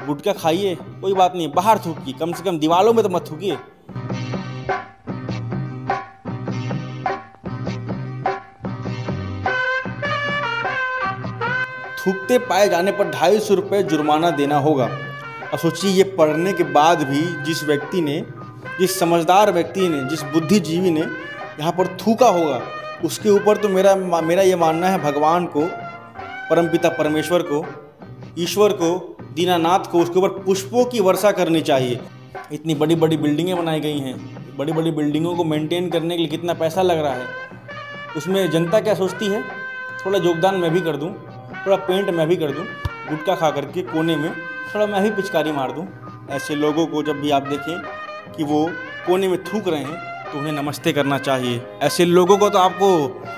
गुटखा खाइए कोई बात नहीं, बाहर थूकिए, कम से कम दीवारों में तो मत थूकिए। थूकते पाए जाने पर 250 रुपये जुर्माना देना होगा। अब सोचिए, ये पढ़ने के बाद भी जिस समझदार व्यक्ति ने, जिस बुद्धिजीवी ने यहाँ पर थूका होगा, उसके ऊपर तो मेरा ये मानना है, भगवान को, परमपिता परमेश्वर को, ईश्वर को, दीनानाथ को, उसके ऊपर पुष्पों की वर्षा करनी चाहिए। इतनी बड़ी बड़ी बिल्डिंगें बनाई गई हैं, बड़ी बड़ी बिल्डिंगों को मेंटेन करने के लिए कितना पैसा लग रहा है, उसमें जनता क्या सोचती है? थोड़ा योगदान मैं भी कर दूं, थोड़ा पेंट मैं भी कर दूं, गुटखा खा करके कोने में थोड़ा मैं भी पिचकारी मार दूं। ऐसे लोगों को जब भी आप देखें कि वो कोने में थूक रहे हैं तो उन्हें नमस्ते करना चाहिए। ऐसे लोगों को तो आपको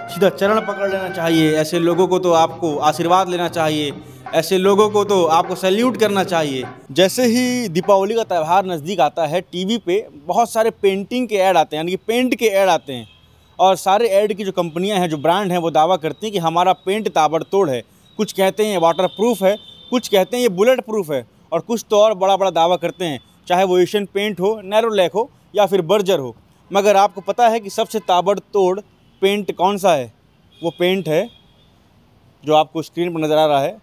सीधा चरण पकड़ लेना चाहिए, ऐसे लोगों को तो आपको आशीर्वाद लेना चाहिए, ऐसे लोगों को तो आपको सैल्यूट करना चाहिए। जैसे ही दीपावली का त्यौहार नज़दीक आता है, टीवी पे बहुत सारे पेंटिंग के ऐड आते हैं, यानी कि पेंट के ऐड आते हैं, और सारे ऐड की जो कंपनियां हैं, जो ब्रांड हैं, वो दावा करती हैं कि हमारा पेंट ताबड़तोड़ है। कुछ कहते हैं ये वाटर प्रूफ है, कुछ कहते हैं ये बुलेट प्रूफ है, और कुछ तो और बड़ा बड़ा दावा करते हैं, चाहे वो एशियन पेंट हो, नैरोलैक हो या फिर बर्जर हो। मगर आपको पता है कि सबसे ताबड़तोड़ पेंट कौन सा है? वो पेंट है जो आपको स्क्रीन पर नज़र आ रहा है,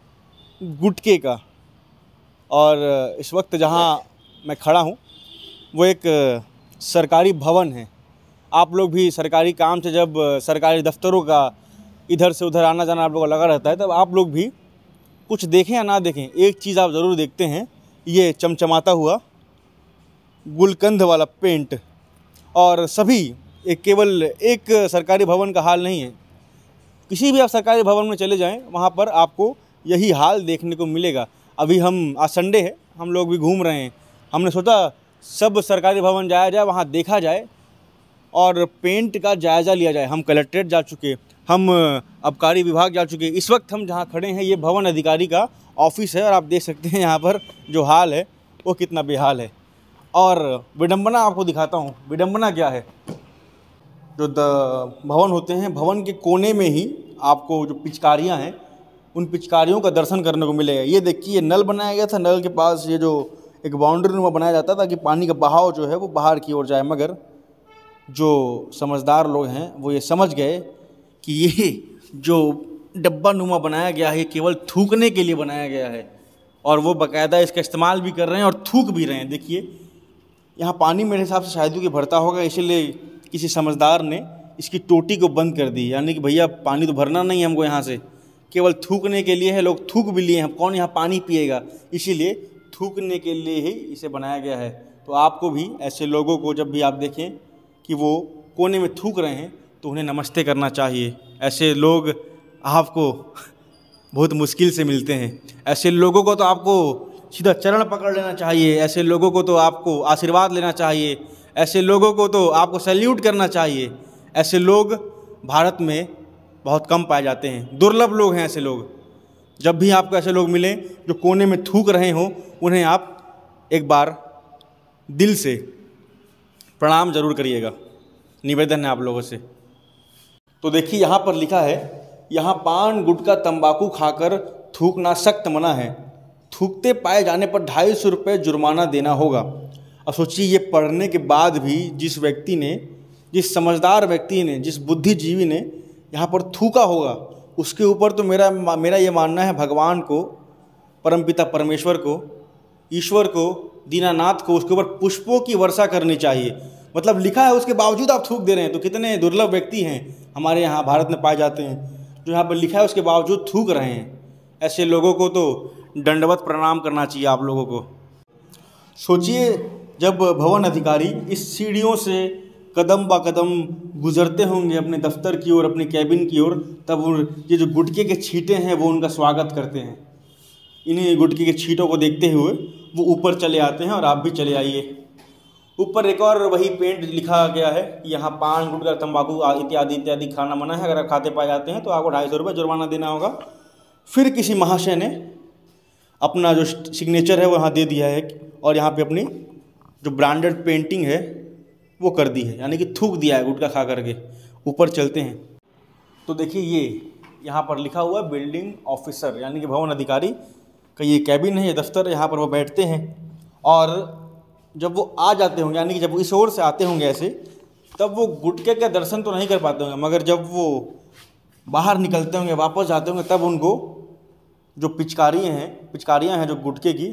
गुटखे का। और इस वक्त जहाँ मैं खड़ा हूँ वो एक सरकारी भवन है। आप लोग भी सरकारी काम से, जब सरकारी दफ्तरों का इधर से उधर आना जाना आप लोगों को लगा रहता है, तब आप लोग भी कुछ देखें या ना देखें, एक चीज़ आप ज़रूर देखते हैं, ये चमचमाता हुआ गुलकंद वाला पेंट। और सभी, केवल एक सरकारी भवन का हाल नहीं है, किसी भी आप सरकारी भवन में चले जाएं, वहाँ पर आपको यही हाल देखने को मिलेगा। अभी आज संडे है, हम लोग भी घूम रहे हैं, हमने सोचा सब सरकारी भवन जाया जाए, वहाँ देखा जाए और पेंट का जायज़ा लिया जाए। हम कलेक्ट्रेट जा चुके, हम आबकारी विभाग जा चुके। इस वक्त हम जहाँ खड़े हैं ये भवन अधिकारी का ऑफिस है, और आप देख सकते हैं यहाँ पर जो हाल है वो कितना बेहाल है। और विडंबना आपको दिखाता हूँ, विडंबना क्या है। जो भवन होते हैं, भवन के कोने में ही आपको जो पिचकारियाँ हैं, उन पिचकारियों का दर्शन करने को मिलेगा। ये देखिए, नल बनाया गया था, नल के पास ये जो एक बाउंड्री नुमा बनाया जाता ताकि पानी का बहाव जो है वो बाहर की ओर जाए। मगर जो समझदार लोग हैं वो ये समझ गए कि ये जो डब्बा नुमा बनाया गया है, ये केवल थूकने के लिए बनाया गया है, और वो बाकायदा इसका इस्तेमाल भी कर रहे हैं और थूक भी रहे हैं। देखिए, यहाँ पानी मेरे हिसाब से शायद कि भरता होगा, इसीलिए किसी समझदार ने इसकी टोटी को बंद कर दी, यानी कि भैया पानी तो भरना नहीं है हमको, यहाँ से केवल थूकने के लिए है। लोग थूक भी लिए हैं, कौन यहाँ पानी पिएगा, इसीलिए थूकने के लिए ही इसे बनाया गया है। तो आपको भी ऐसे लोगों को जब भी आप देखें कि वो कोने में थूक रहे हैं तो उन्हें नमस्ते करना चाहिए। ऐसे लोग आपको बहुत मुश्किल से मिलते हैं, ऐसे लोगों को तो आपको सीधा चरण पकड़ लेना चाहिए, ऐसे लोगों को तो आपको आशीर्वाद लेना चाहिए, ऐसे लोगों को तो आपको सैल्यूट करना चाहिए। ऐसे लोग भारत में बहुत कम पाए जाते हैं, दुर्लभ लोग हैं ऐसे लोग। जब भी आपको ऐसे लोग मिलें जो कोने में थूक रहे हों, उन्हें आप एक बार दिल से प्रणाम जरूर करिएगा, निवेदन है आप लोगों से। तो देखिए, यहाँ पर लिखा है, यहाँ पान गुटखा तंबाकू खाकर थूकना सख्त मना है। थूकते पाए जाने पर 250 रुपये जुर्माना देना होगा। अब सोचिए, ये पढ़ने के बाद भी जिस समझदार व्यक्ति ने, जिस बुद्धिजीवी ने यहाँ पर थूका होगा, उसके ऊपर तो मेरा ये मानना है, भगवान को, परमपिता परमेश्वर को, ईश्वर को, दीनानाथ को, उसके ऊपर पुष्पों की वर्षा करनी चाहिए। मतलब लिखा है, उसके बावजूद आप थूक दे रहे हैं। तो कितने दुर्लभ व्यक्ति हैं हमारे यहाँ भारत में पाए जाते हैं जो यहाँ पर लिखा है उसके बावजूद थूक रहे हैं। ऐसे लोगों को तो दंडवत प्रणाम करना चाहिए आप लोगों को। सोचिए, जब भवन अधिकारी इस सीढ़ियों से कदम बा कदम गुजरते होंगे अपने दफ्तर की ओर, अपने कैबिन की ओर, तब ये जो गुटखे के छींटे हैं वो उनका स्वागत करते हैं। इन्हीं गुटखे के छींटों को देखते हुए वो ऊपर चले आते हैं, और आप भी चले आइए। ऊपर एक और वही पेंट लिखा गया है कि यहाँ पान गुटखा तंबाकू इत्यादि इत्यादि खाना मना है। अगर आप खाते पाए जाते हैं तो आपको 250 रुपये जुर्माना देना होगा। फिर किसी महाशय ने अपना जो सिग्नेचर है वो यहाँ दे दिया है, और यहाँ पे अपनी जो ब्रांडेड पेंटिंग है वो कर दी है, यानी कि थूक दिया है गुटखा खा करके। ऊपर चलते हैं तो देखिए, ये यहाँ पर लिखा हुआ है बिल्डिंग ऑफिसर, यानी कि भवन अधिकारी। कि ये कैबिन है, ये दफ्तर, यहाँ पर वो बैठते हैं। और जब वो आ जाते होंगे, यानी कि जब वो इस ओर से आते होंगे ऐसे, तब वो गुटके का दर्शन तो नहीं कर पाते होंगे, मगर जब वो बाहर निकलते होंगे, वापस जाते होंगे, तब उनको जो पिचकारियाँ हैं जो गुटके की,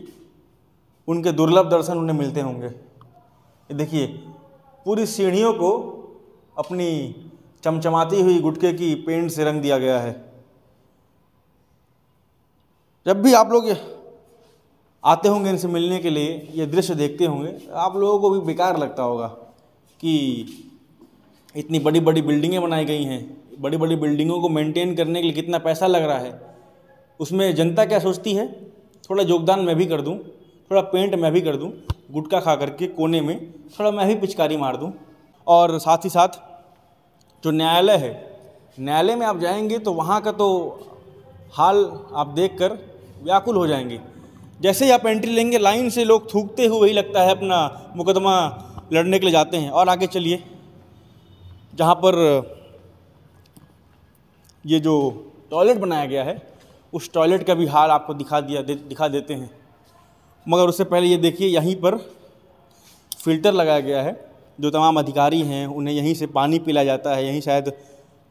उनके दुर्लभ दर्शन उन्हें मिलते होंगे। ये देखिए, पूरी सीढ़ियों को अपनी चमचमाती हुई गुटके की पेंट से रंग दिया गया है। जब भी आप लोग आते होंगे इनसे मिलने के लिए, ये दृश्य देखते होंगे, आप लोगों को भी बेकार लगता होगा कि इतनी बड़ी बड़ी बिल्डिंगें बनाई गई हैं, बड़ी बड़ी बिल्डिंगों को मेंटेन करने के लिए कितना पैसा लग रहा है। उसमें जनता क्या सोचती है, थोड़ा योगदान मैं भी कर दूं, थोड़ा पेंट मैं भी कर दूं, गुटखा खा करके कोने में थोड़ा मैं भी पिचकारी मार दूं। और साथ ही साथ जो न्यायालय है, न्यायालय में आप जाएंगे तो वहाँ का तो हाल आप देखकर व्याकुल हो जाएंगे। जैसे ही आप एंट्री लेंगे, लाइन से लोग थूकते हुए ही लगता है अपना मुकदमा लड़ने के लिए जाते हैं। और आगे चलिए, जहाँ पर ये जो टॉयलेट बनाया गया है, उस टॉयलेट का भी हाल आपको दिखा देते हैं। मगर उससे पहले ये देखिए, यहीं पर फ़िल्टर लगाया गया है। जो तमाम अधिकारी हैं उन्हें यहीं से पानी पिलाया जाता है, यहीं शायद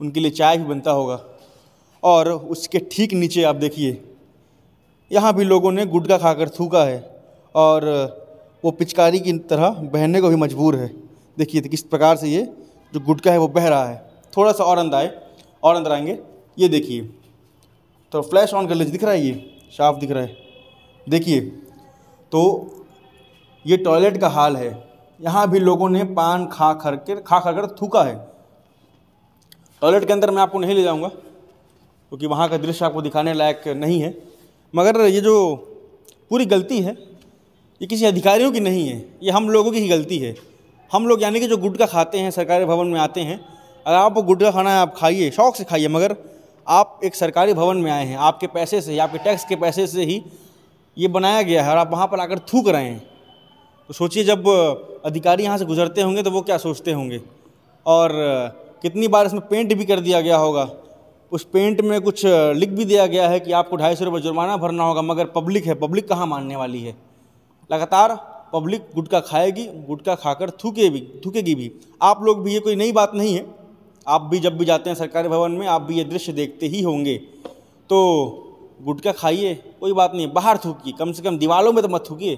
उनके लिए चाय भी बनता होगा। और उसके ठीक नीचे आप देखिए, यहाँ भी लोगों ने गुटखा खाकर थूका है और वो पिचकारी की तरह बहने को भी मजबूर है। देखिए किस प्रकार से ये जो गुटखा है वो बह रहा है। थोड़ा सा और अंदर आएंगे, ये देखिए, तो फ्लैश ऑन कर लीजिए, दिख रहा है, ये साफ दिख रहा है। देखिए, तो ये टॉयलेट का हाल है। यहाँ भी लोगों ने पान खा कर थूका है। टॉयलेट के अंदर मैं आपको नहीं ले जाऊँगा क्योंकि वहाँ का दृश्य आपको दिखाने लायक नहीं है। मगर ये जो पूरी गलती है, ये किसी अधिकारियों की नहीं है, ये हम लोगों की ही गलती है। हम लोग यानी कि जो गुटखा खाते हैं, सरकारी भवन में आते हैं, अगर आपको गुटखा खाना है आप खाइए, शौक़ से खाइए, मगर आप एक सरकारी भवन में आए हैं, आपके पैसे से ही, आपके टैक्स के पैसे से ही ये बनाया गया है और आप वहाँ पर आकर थूक रहे हैं। तो सोचिए, जब अधिकारी यहाँ से गुजरते होंगे तो वो क्या सोचते होंगे। और कितनी बार इसमें पेंट भी कर दिया गया होगा, उस पेंट में कुछ लिख भी दिया गया है कि आपको 250 रुपये जुर्माना भरना होगा, मगर पब्लिक है, पब्लिक कहाँ मानने वाली है। लगातार पब्लिक गुटखा खाएगी, गुटखा खाकर थूकेगी भी। आप लोग भी, ये कोई नई बात नहीं है, आप भी जब भी जाते हैं सरकारी भवन में, आप भी ये दृश्य देखते ही होंगे। तो गुटखा खाइए, कोई बात नहीं, बाहर थूकिए, कम से कम दीवारों में तो मत थूकिए।